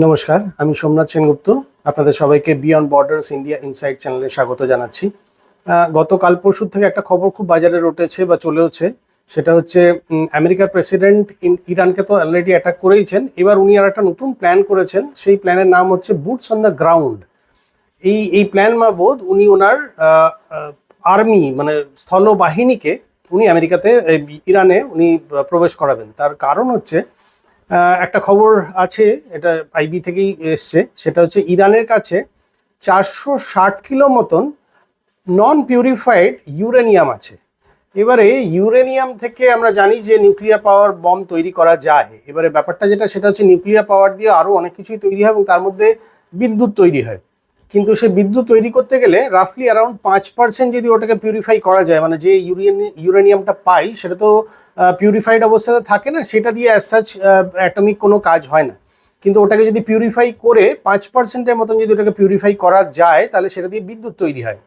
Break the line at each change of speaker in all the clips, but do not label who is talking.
নমস্কার, আমি সোমনাথ সেনগুপ্ত। আপনাদের সবাইকে বিয়ন্ড বর্ডার্স ইন্ডিয়া ইনসাইট চ্যানেলে স্বাগত জানাচ্ছি। গতকাল পরশু থেকে একটা খবর খুব বাজারে রটেছে বা চলেওছে, সেটা হচ্ছে আমেরিকার প্রেসিডেন্ট ইরানকে তো অলরেডি অ্যাটাক করেইছেন। এবার উনি আর একটা নতুন প্ল্যান করেছেন, সেই প্ল্যানের নাম হচ্ছে বুটস অন দ্য গ্রাউন্ড। এই প্ল্যান মাবদ উনি ওনার আর্মি মানে স্থলবাহিনীকে উনি আমেরিকাতে ইরানে উনি প্রবেশ করাবেন। তার কারণ হচ্ছে একটা খবর আছে, এটা আইবি থেকেই এসছে, সেটা হচ্ছে ইরানের কাছে 460 কিলো মতন নন পিউরিফাইড ইউরেনিয়াম আছে। এবারে ইউরেনিয়াম থেকে আমরা জানি যে নিউক্লিয়ার পাওয়ার বম তৈরি করা যায়। এবারে ব্যাপারটা সেটা হচ্ছে নিউক্লিয়ার পাওয়ার দিয়ে আরও অনেক কিছুই তৈরি হয় এবং তার মধ্যে বিদ্যুৎ তৈরি হয়। কিন্তু সে বিদ্যুৎ তৈরি করতে গেলে রাফলি অ্যারাউন্ড 5% যদি ওটাকে পিউরিফাই করা যায়, মানে যে ইউরেনিয়ামটা পাই সেটা তো পিউরিফাইড অবস্থাতে থাকে না, সেটা দিয়ে অ্যাজ সাচ অ্যাটমিক কোনো কাজ হয় না। কিন্তু ওটাকে যদি পিউরিফাই করে 5%-এর মতন যদি ওটাকে পিউরিফাই করা যায়, তাহলে সেটা দিয়ে বিদ্যুৎ তৈরি হয়।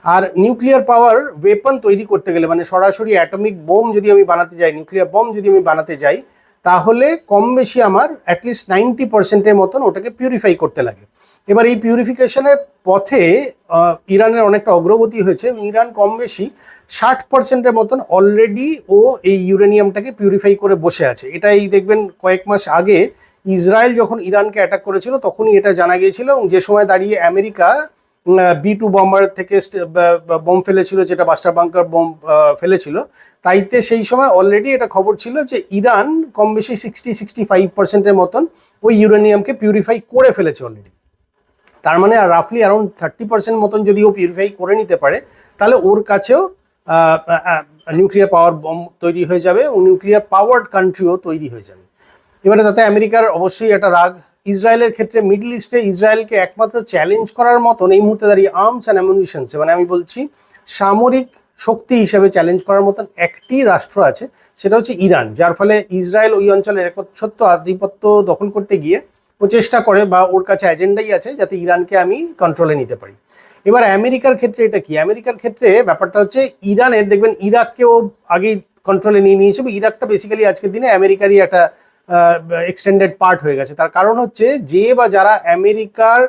আর নিউক্লিয়ার পাওয়ার ওয়েপন তৈরি করতে গেলে, মানে সরাসরি অ্যাটমিক বোম যদি আমি বানাতে যাই, নিউক্লিয়ার বম যদি আমি বানাতে যাই, তাহলে কম বেশি আমার অ্যাটলিস্ট 90%-এর মতন ওটাকে পিউরিফাই করতে লাগে। এবার এই পিউরিফিকেশনের পথে ইরানের অনেকটা অগ্রগতি হয়েছে। ইরান কম বেশি 60%-এর মতন অলরেডি ও এই ইউরেনিয়ামটাকে পিউরিফাই করে বসে আছে। এটাই দেখবেন কয়েক মাস আগে ইসরায়েল যখন ইরানকে অ্যাটাক করেছিল তখনই এটা জানা গিয়েছিল, এবং যে সময় দাঁড়িয়ে আমেরিকা B-2 বম্বার থেকে বোম ফেলেছিল, যেটা বাস্টার বাংকার বোম ফেলেছিল, তাইতে সেই সময় অলরেডি এটা খবর ছিল যে ইরান কম বেশি 60-65%-এর মতন ওই ইউরেনিয়ামকে পিউরিফাই করে ফেলেছে অলরেডি। তার মানে রাফলি অ্যারাউন্ড 30% মতন যদি ও পিউরিফাই করে নিতে পারে, তাহলে ওর কাছেও নিউক্লিয়ার পাওয়ার বম তৈরি হয়ে যাবে এবং নিউক্লিয়ার পাওয়ার্ড কান্ট্রিও তৈরি হয়ে যাবে। এবারে তাতে আমেরিকার অবশ্যই একটা রাগ। ইসরায়েলের ক্ষেত্রে মিডল ইস্টে ইসরায়েলকে একমাত্র চ্যালেঞ্জ করার মতন এই মুহূর্তে দাঁড়িয়ে আর্মস অ্যান্ড অ্যামুনিশনসে, মানে আমি বলছি সামরিক শক্তি হিসেবে চ্যালেঞ্জ করার মতন একটি রাষ্ট্র আছে, সেটা হচ্ছে ইরান। যার ফলে ইসরায়েল ওই অঞ্চলের একচ্ছত্ব আধিপত্য দখল করতে গিয়ে ও চেষ্টা করে, বা ওর কাছে এজেন্ডাই আছে যাতে ইরানকে আমি কন্ট্রোলে নিতে পারি। এবার আমেরিকার ক্ষেত্রে এটা কি? আমেরিকার ক্ষেত্রে ব্যাপারটা হচ্ছে ইরানের, দেখবেন ইরাককেও আগেই কন্ট্রোলে নিয়ে নিয়েছে। ইরাকটা বেসিক্যালি আজকের দিনে আমেরিকারই একটা এক্সটেন্ডেড পার্ট হয়ে গেছে। তার কারণ হচ্ছে যে বা যারা আমেরিকার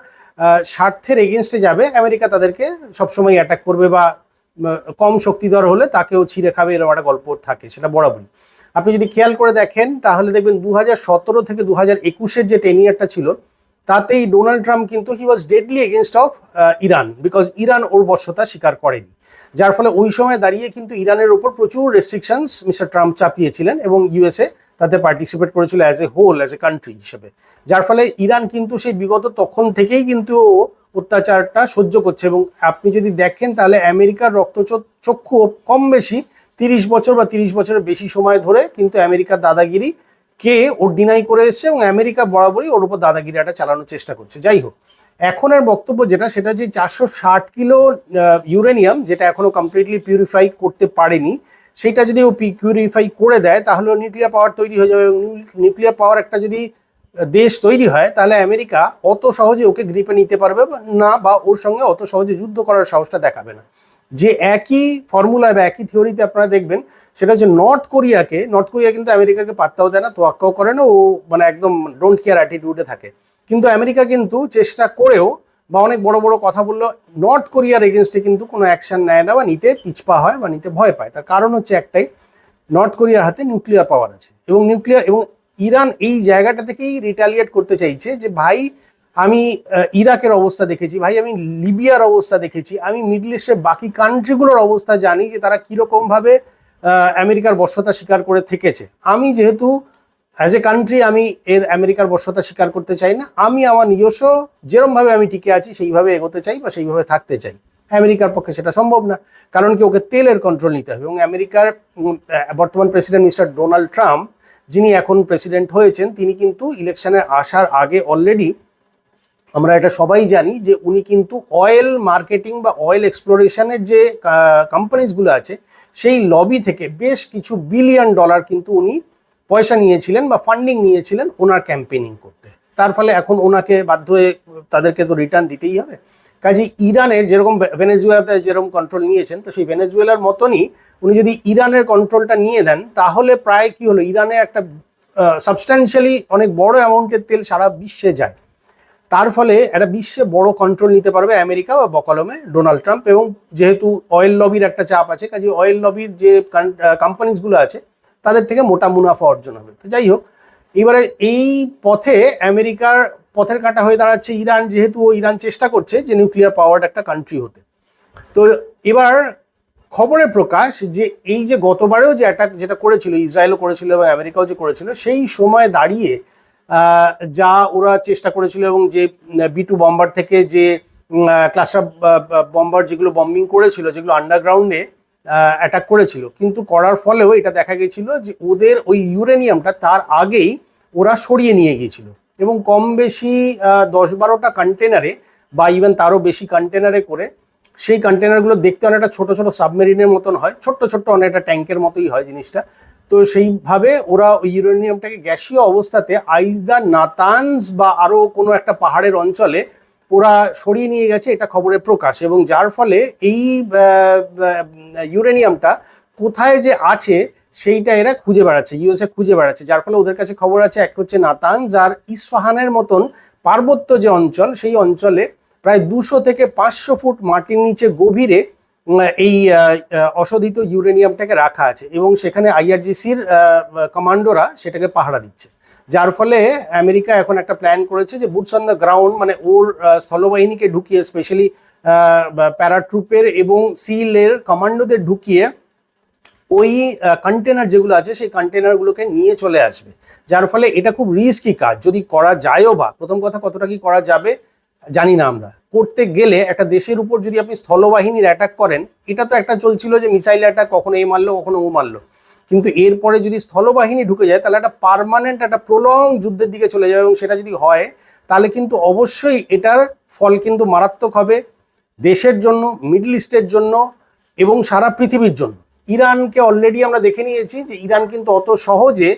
স্বার্থের এগেনস্টে যাবে, আমেরিকা তাদেরকে সবসময় অ্যাটাক করবে, বা কম শক্তিধর হলে তাকেও ছিঁড়ে খাবে, এরকম একটা গল্প থাকে, সেটা বরাবরই। আপনি যদি খেয়াল করে দেখেন তাহলে দেখবেন 2017 থেকে 2021-এর যে 10 ইয়ারটা ছিল, তাতেই ডোনাল্ড ট্রাম্প কিন্তু he was deadly against of Iran, because Iran ওর বশ্যতা স্বীকার করেনি। যার ফলে ওই সময় দাঁড়িয়ে কিন্তু ইরানের উপর প্রচুর রেস্ট্রিকশনস মিস্টার ট্রাম্প চাপিয়েছিলেন, এবং ইউএসএ তাতে পার্টিসিপেট করেছিল as a whole, as a country হিসেবে। যার ফলে ইরান কিন্তু সেই বিগত তখন থেকেই কিন্তু অত্যাচারটা সহ্য করছে। এবং আপনি যদি দেখেন তাহলে আমেরিকার রক্তচক্ষু কম বেশি 30 বছর বা 30 বছরের বেশি সময় ধরে কিন্তু আমেরিকার দাদাগিরি কে ওর ডিনাই করে এসছে, এবং আমেরিকা বরাবরই ওর উপর দাদাগিরিটা চালানোর চেষ্টা করছে। যাই হোক, এখন এর বক্তব্য সেটা যে 460 কিলো ইউরেনিয়াম, যেটা এখনো কমপ্লিটলি পিউরিফাই করতে পারেনি, সেটা যদি ও পিউরিফাই করে দেয় তাহলে নিউক্লিয়ার পাওয়ার তৈরি হয়ে যাবে। এবং নিউক্লিয়ার পাওয়ার একটা যদি দেশ তৈরি হয়, তাহলে আমেরিকা অত সহজে ওকে গ্রিপে নিতে পারবে না, বা ওর সঙ্গে অত সহজে যুদ্ধ করার সাহসটা দেখাবে না। যে একই ফর্মুলায় বা একই থিওরিতে আপনারা দেখবেন, সেটা হচ্ছে নর্থ কোরিয়া কিন্তু আমেরিকাকে পাত্তাও দেয় না, তোয়াক্কাও করে না, ও মানে একদম ডোন্ট কেয়ার অ্যাটিটিউডে থাকে। কিন্তু আমেরিকা কিন্তু চেষ্টা করেও বা অনেক বড় বড় কথা বললেও নর্থ কোরিয়ার এগেনস্টে কিন্তু কোনো অ্যাকশন নেয় না, বা নিতে পিছপা হয়, বা নিতে ভয় পায়। তার কারণ হচ্ছে একটাই, নর্থ কোরিয়ার হাতে নিউক্লিয়ার পাওয়ার আছে, এবং ইরান এই জায়গাটা থেকেই রিটালিয়েট করতে চাইছে যে ভাই আমি ইরাকের অবস্থা দেখেছি, ভাই আমি লিবিয়ার অবস্থা দেখেছি, আমি মিডল ইস্টের বাকি কান্ট্রিগুলোর অবস্থা জানি যে তারা কীরকমভাবে আমেরিকার বশ্যতা স্বীকার করে থেকেছে। আমি যেহেতু অ্যাজ এ কান্ট্রি আমি আমেরিকার বশ্যতা স্বীকার করতে চাই না, আমি আমার নিজস্ব যেরমভাবে আমি টিকে আছি সেইভাবে এগোতে চাই বা সেইভাবে থাকতে চাই। আমেরিকার পক্ষে সেটা সম্ভব না, কারণ কি ওকে তেলের কন্ট্রোল নিতে হবে। এবং আমেরিকার বর্তমান প্রেসিডেন্ট মিস্টার ডোনাল্ড ট্রাম্প, যিনি এখন প্রেসিডেন্ট হয়েছেন, তিনি কিন্তু ইলেকশনে আসার আগে অলরেডি আমরা এটা সবাই জানি যে উনি কিন্তু অয়েল মার্কেটিং বা অয়েল এক্সপ্লোরেশনের যে কোম্পানিজগুলো আছে, সেই লবি থেকে বেশ কিছু $বিলিয়ন কিন্তু উনি পয়সা নিয়েছিলেন বা ফান্ডিং নিয়েছিলেন ওনার ক্যাম্পেইনিং করতে। তার ফলে এখন ওনাকে বাধ্য হয়ে তাদেরকে তো রিটার্ন দিতেই হবে। কাজে ইরানের যেরকম ভেনেজুয়েলাতে যেরকম কন্ট্রোল নিয়েছেন, তো সেই ভেনেজুয়েলার মতনই উনি যদি ইরানের কন্ট্রোলটা নিয়ে দেন, তাহলে প্রায় কি হলো, ইরানে একটা সাবস্ট্যান্সিয়ালি অনেক বড় অ্যামাউন্টের তেল সারা বিশ্বে যায়। তার ফলে একটা বিশ্বে বড় কন্ট্রোল নিতে পারবে আমেরিকা বা বকলমে ডোনাল্ড ট্রাম্প। এবং যেহেতু অয়েল লবির একটা চাপ আছে, কাজে অয়েল লবির যে কোম্পানিজগুলো আছে তাদের থেকে মোটা মুনাফা অর্জন হবে। তো যাই হোক, এবারে এই পথে আমেরিকার পথের কাঁটা হয়ে দাঁড়াচ্ছে ইরান, যেহেতু ইরান চেষ্টা করছে যে নিউক্লিয়ার পাওয়ার্ড একটা কান্ট্রি হতে। তো এবার খবরে প্রকাশ যে এই যে গতবারেও যে অ্যাটাক যেটা করেছিল, ইসরায়েলও করেছিল এবং আমেরিকাও যে করেছিল, সেই সময় দাঁড়িয়ে যা ওরা চেষ্টা করেছিল এবং যে B2 বম্বার থেকে যে ক্লাস্টার বম্বার যেগুলো বম্বিং করেছিল, যেগুলো আন্ডারগ্রাউন্ডে অ্যাটাক করেছিল, কিন্তু করার ফলেও এটা দেখা গেছিল যে ওদের ওই ইউরেনিয়ামটা তার আগেই ওরা সরিয়ে নিয়ে গিয়েছিল এবং কম বেশি 10-12টা কন্টেনারে বা ইভেন তারও বেশি কন্টেনারে করে, সেই কন্টেনারগুলো দেখতে অনেকটা ছোট ছোট সাবমেরিনের মতন হয়, ছোট্ট ছোট্ট অনেকটা ট্যাঙ্কের মতোই হয় জিনিসটা। তো সেইভাবে ওরা ওই ইউরেনিয়ামটাকে গ্যাসীয় অবস্থাতে আইদার নাতানস বা আরও কোনো একটা পাহাড়ের অঞ্চলে ওরা সরিয়ে নিয়ে গেছে, এটা খবরে প্রকাশ। এবং যার ফলে এই ইউরেনিয়ামটা কোথায় যে আছে সেইটা এরা খুঁজে বেড়াচ্ছে, ইউএসএ খুঁজে বেড়াচ্ছে। যার ফলে ওদের কাছে খবর আছে এক হচ্ছে নাতানস, আর ইস্পাহানের মতন পার্বত্য যে অঞ্চল, সেই অঞ্চলে প্রায় 200 থেকে 500 ফুট মাটির নিচে গভীরে এই অশোধিত ইউরেনিয়ামটাকে রাখা আছে এবং সেখানে IRGCর কমান্ডোরা সেটাকে পাহারা দিচ্ছে। যার ফলে আমেরিকা এখন একটা প্ল্যান করেছে যে বুটস অন দ্য গ্রাউন্ড, মানে ওর স্থলবাহিনীকে ঢুকিয়ে, স্পেশালি প্যারাট্রুপের এবং সিলের কমান্ডোদের ঢুকিয়ে ওই কন্টেনার যেগুলো আছে সেই কন্টেনারগুলোকে নিয়ে চলে আসবে। যার ফলে এটা খুব রিস্কি কাজ, যদি করা যায়ও, বা প্রথম কথা কতটা কি করা যাবে জানি না আমরা, করতে গেলে একটা দেশের উপর যদি আপনি স্থলবাহিনীর অ্যাটাক করেন, এটা তো একটা চলছিল যে মিসাইল অ্যাটাক, কখনো এ মারলো কখনো ও মারলো, কিন্তু এরপরে যদি স্থলবাহিনী ঢুকে যায় তাহলে একটা পার্মানেন্ট একটা প্রলং যুদ্ধের দিকে চলে যাবে। এবং সেটা যদি হয় তাহলে কিন্তু অবশ্যই এটার ফল কিন্তু মারাত্মক হবে দেশের জন্য, মিডল ইস্টের জন্য এবং সারা পৃথিবীর জন্য। ইরানকে অলরেডি আমরা দেখে নিয়েছি যে ইরান কিন্তু অত সহজে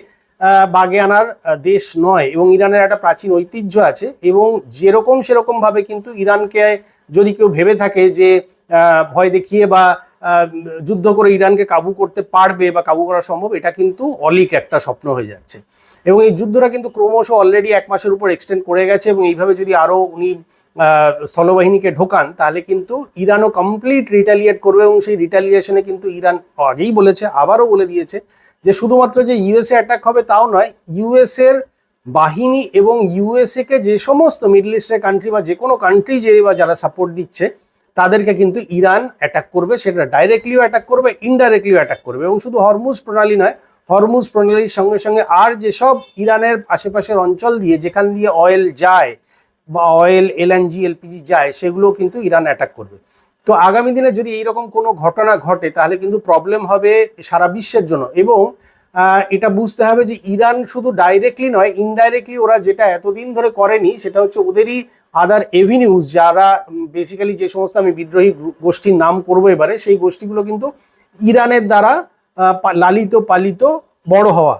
বাগে আনার দেশ নয়, এবং ইরানের একটা প্রাচীন ঐতিহ্য আছে। এবং যেরকম সেরকম ভাবে কিন্তু ইরানকে যদি কেউ ভেবে থাকে যে ভয় দেখিয়ে বা যুদ্ধ করে ইরানকে কাবু করতে পারবে বা কাবু করা সম্ভব, এটা কিন্তু অলিক একটা স্বপ্ন হয়ে যাচ্ছে। এবং এই যুদ্ধটা কিন্তু ক্রমশ অলরেডি 1 মাসের উপর এক্সটেন্ড করে গেছে, এবং এইভাবে যদি আরও উনি স্থলবাহিনীকে ঢোকান তাহলে কিন্তু ইরানও কমপ্লিট রিটালিয়েট করবে। এবং সেই রিটালিয়েশনে কিন্তু ইরান আগেই বলেছে, আবারও বলে দিয়েছে যে শুধুমাত্র যে ইউএসএ অ্যাটাক হবে তাও নয়, ইউএসএর বাহিনী এবং ইউএসএ কে যে সমস্ত মিডল ইস্টের কান্ট্রি বা যে কোনো কান্ট্রি যে বা যারা সাপোর্ট দিচ্ছে তাদেরকে কিন্তু ইরান অ্যাটাক করবে। সেটা ডাইরেক্টলিও অ্যাটাক করবে, ইনডাইরেক্টলিও অ্যাটাক করবে। এবং শুধু হরমুজ প্রণালী নয়, হরমুজ প্রণালীর সঙ্গে সঙ্গে আর যেসব ইরানের আশেপাশের অঞ্চল দিয়ে যেখান দিয়ে অয়েল যায় বা অয়েল, LNG, LPG যায়, সেগুলো কিন্তু ইরান অ্যাটাক করবে। তো আগামী দিনে যদি এইরকম কোনো ঘটনা ঘটে তাহলে কিন্তু প্রবলেম হবে সারা বিশ্বের জন্য। এবং এটা বুঝতে হবে যে ইরান শুধু ডাইরেক্টলি নয়, ইনডাইরেক্টলি ওরা যেটা এতদিন ধরে করেনি সেটা হচ্ছে ওদেরই আদার এভিনিউজ, যারা বেসিক্যালি যে সমস্ত আমি বিদ্রোহী গোষ্ঠীর নাম করবো এবারে, সেই গোষ্ঠীগুলো কিন্তু ইরানের দ্বারা লালিত পালিত বড় হওয়া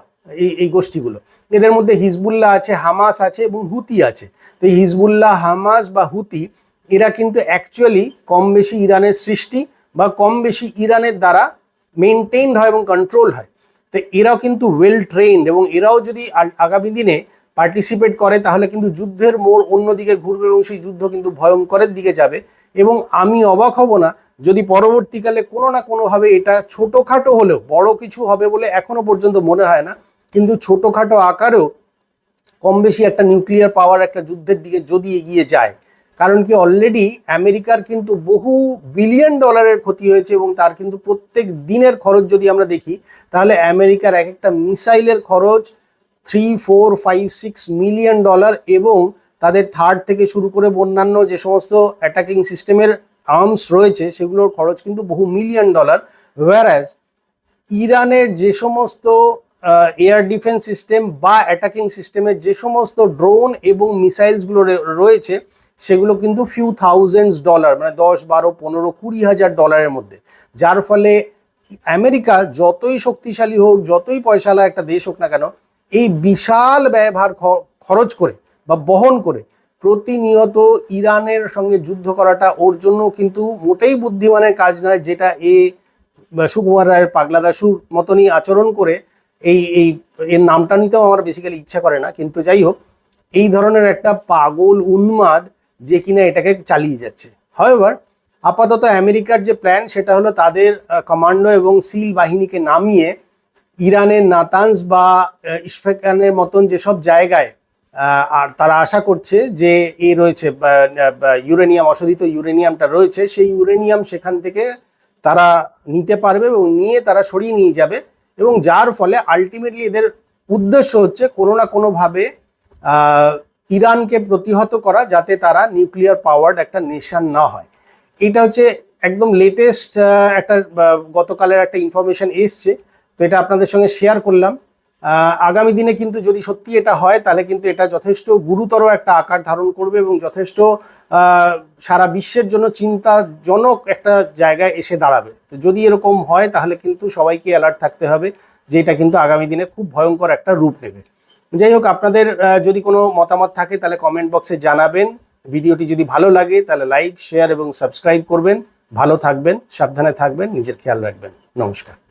এই গোষ্ঠীগুলো। এদের মধ্যে হিজবুল্লাহ আছে, হামাস আছে এবং হুতি আছে। তো হিজবুল্লাহ, হামাস বা হুতি এরা কিন্তু অ্যাকচুয়ালি কম বেশি ইরানের সৃষ্টি বা কম বেশি ইরানের দ্বারা মেনটেইনড হয় এবং কন্ট্রোল হয়। তো এরাও কিন্তু ওয়েল ট্রেইনড, এবং এরাও যদি আগামী দিনে পার্টিসিপেট করে তাহলে কিন্তু যুদ্ধের মোড় অন্যদিকে ঘুরবে এবং সেই যুদ্ধ কিন্তু ভয়ঙ্করের দিকে যাবে। এবং আমি অবাক হব না যদি পরবর্তীকালে কোনো না কোনোভাবে এটা ছোটোখাটো হলেও, বড় কিছু হবে বলে এখনো পর্যন্ত মনে হয় না, কিন্তু ছোটোখাটো আকারেও কম বেশি একটা নিউক্লিয়ার পাওয়ার একটা যুদ্ধের দিকে যদি এগিয়ে যায়। কারণ কি অলরেডি আমেরিকার কিন্তু বহু বিলিয়ন ডলারের ক্ষতি হয়েছে, এবং তার কিন্তু প্রত্যেক দিনের খরচ যদি আমরা দেখি তাহলে আমেরিকার এক একটা মিসাইলের খরচ 3, 4, 5, 6 মিলিয়ন ডলার, এবং তাদের থার্ড থেকে শুরু করে অন্যান্য যে সমস্ত অ্যাটাকিং সিস্টেমের আর্মস রয়েছে সেগুলোর খরচ কিন্তু বহু মিলিয়ন ডলার। ওয়ারাজ ইরানের যে সমস্ত এয়ার ডিফেন্স সিস্টেম বা অ্যাটাকিং সিস্টেমের যে সমস্ত ড্রোন এবং মিসাইলসগুলো রয়েছে সেগুলো কিন্তু ফিউ থাউজেন্ডস ডলার, মানে 10, 12, 15, 20 হাজার ডলারের মধ্যে। যার ফলে আমেরিকা যতই শক্তিশালী হোক, যতই পয়সাওয়ালা একটা দেশ হোক না কেন, এই বিশাল ব্যয়ভার খরচ করে বা বহন করে প্রতিনিয়ত ইরানের সঙ্গে যুদ্ধ করাটা ওর জন্য কিন্তু মোটেই বুদ্ধিমানের কাজ নয়, যেটা সুকুমার রায়ের পাগলা দাশুর মতনই আচরণ করে এর নামটা নিতেও আমার বেসিক্যালি ইচ্ছা করে না। কিন্তু যাই হোক, এই ধরনের একটা পাগল উন্মাদ যে কিনা এটাকে চালিয়ে যাচ্ছে। হাওয়েভার আপাতত আমেরিকার যে প্ল্যান সেটা হলো তাদের কমান্ডো এবং সিল বাহিনীকে নামিয়ে ইরানের নাতানজ বা ইস্ফাহানের মতন যেসব জায়গায় আর তারা আশা করছে যে রয়েছে ইউরেনিয়াম, অশোধিত ইউরেনিয়ামটা রয়েছে, সেই ইউরেনিয়াম সেখান থেকে তারা নিতে পারবে এবং নিয়ে তারা সরিয়ে নিয়ে যাবে, এবং যার ফলে আলটিমেটলি এদের উদ্দেশ্য হচ্ছে কোনো না কোনোভাবে ইরানকে প্রতিহত করা, যাতে তারা নিউক্লিয়ার পাওয়ার্ড একটা নেশন না হয়। এটা হচ্ছে একদম লেটেস্ট একটা গতকালের একটা ইনফরমেশন এসছে, তো এটা আপনাদের সঙ্গে শেয়ার করলাম। আগামী দিনে কিন্তু যদি সত্যি এটা হয় তাহলে কিন্তু এটা যথেষ্ট গুরুতর একটা আকার ধারণ করবে এবং যথেষ্ট সারা বিশ্বের জন্য চিন্তাজনক একটা জায়গায় এসে দাঁড়াবে। তো যদি এরকম হয় তাহলে কিন্তু সবাইকে অ্যালার্ট থাকতে হবে যে এটা কিন্তু আগামী দিনে খুব ভয়ঙ্কর একটা রূপ নেবে। যাই হোক, আপনাদের যদি কোনো মতামত থাকে তাহলে কমেন্ট বক্সে জানাবেন। ভিডিওটি যদি ভালো লাগে তাহলে লাইক, শেয়ার এবং সাবস্ক্রাইব করবেন। ভালো থাকবেন, সাবধানে থাকবেন, নিজের খেয়াল রাখবেন। নমস্কার।